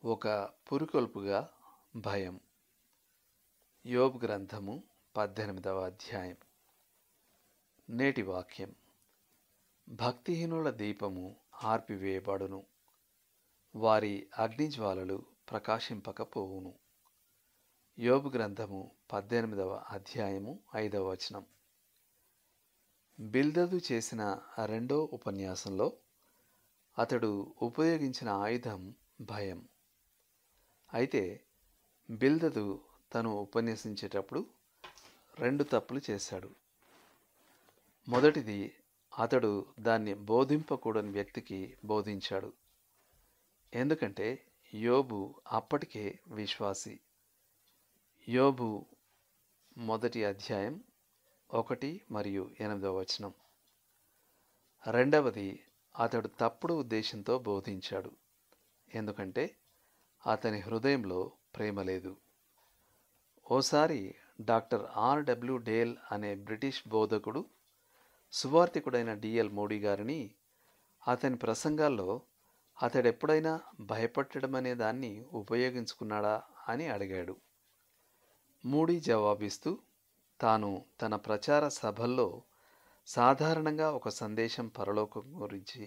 ఒక పురికొల్పుగా భయం. యోబు గ్రంథము 18వ అధ్యాయం. నేటి వాక్యం. భక్తిహీనుల దీపము ఆర్పివేయబడును, వారి అగ్నిజ్వాలలు ప్రకాశింపకపోవును. యోబు గ్రంథము 18వ అధ్యాయము 5వ వచనం. బిల్దదు చేసిన రెండో ఉపన్యాసంలో అతడు ఉపయోగించిన ఆయుధం భయం. అయితే బిల్దదు తను ఉపన్యసించేటప్పుడు రెండు తప్పులు చేశాడు. మొదటిది, అతడు దాన్ని బోధింపకూడని వ్యక్తికి బోధించాడు. ఎందుకంటే యోబు అప్పటికే విశ్వాసి. యోబు 1వ అధ్యాయం 1 మరియు 8వ వచనం. రెండవది, అతడు తప్పుడు ఉద్దేశంతో బోధించాడు. ఎందుకంటే అతని హృదయంలో ప్రేమ లేదు. ఓసారి డాక్టర్ R.W. డేల్ అనే బ్రిటిష్ బోధకుడు సువార్తికుడైన D.L. మోడీ గారిని అతని ప్రసంగాల్లో అతడెప్పుడైనా భయపెట్టడం అనే దాన్ని ఉపయోగించుకున్నాడా అని అడిగాడు. మోడీ జవాబిస్తూ, తాను తన ప్రచార సభల్లో సాధారణంగా ఒక సందేశం పరలోకం గురించి,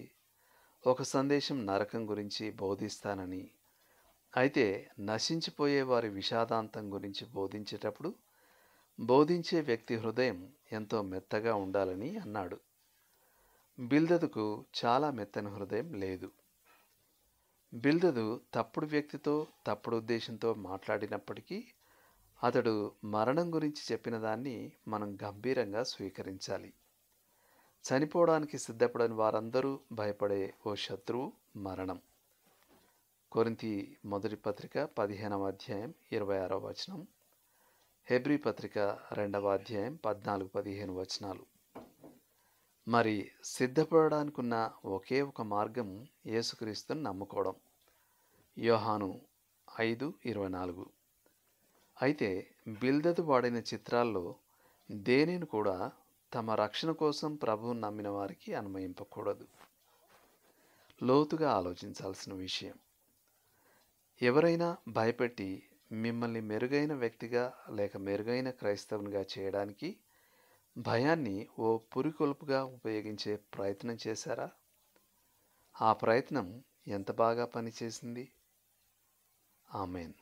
ఒక సందేశం నరకం గురించి బోధిస్తానని, అయితే నశించిపోయే వారి విషాదాంతం గురించి బోధించేటప్పుడు బోధించే వ్యక్తి హృదయం ఎంతో మెత్తగా ఉండాలని అన్నాడు. బిల్దదుకు చాలా మెత్తని హృదయం లేదు. బిల్దదు తప్పుడు వ్యక్తితో తప్పుడు ఉద్దేశంతో మాట్లాడినప్పటికీ అతడు మరణం గురించి చెప్పిన దాన్ని మనం గంభీరంగా స్వీకరించాలి. చనిపోవడానికి సిద్ధపడని వారందరూ భయపడే ఓ శత్రువు మరణం. కొరింథీ మొదటి పత్రిక 15వ అధ్యాయం 26వ వచనం, హెబ్రీ పత్రిక 2వ అధ్యాయం 14-15 వచనాలు. మరి సిద్ధపడడానికున్న ఒకే ఒక మార్గం యేసుక్రీస్తుని నమ్ముకోవడం. యోహాను 5:24. అయితే బిల్దదు వాడిన చిత్రాల్లో దేనిని కూడా తమ రక్షణ కోసం ప్రభువును నమ్మిన వారికి అన్వయింపకూడదు. లోతుగా ఆలోచించాల్సిన విషయం. ఎవరైనా భయపెట్టి మిమ్మల్ని మెరుగైన వ్యక్తిగా లేక మెరుగైన క్రైస్తవునిగా చేయడానికి భయాన్ని ఓ పురికొల్పుగా ఉపయోగించే ప్రయత్నం చేశారా? ఆ ప్రయత్నం ఎంత బాగా పనిచేసింది? ఆమేన్.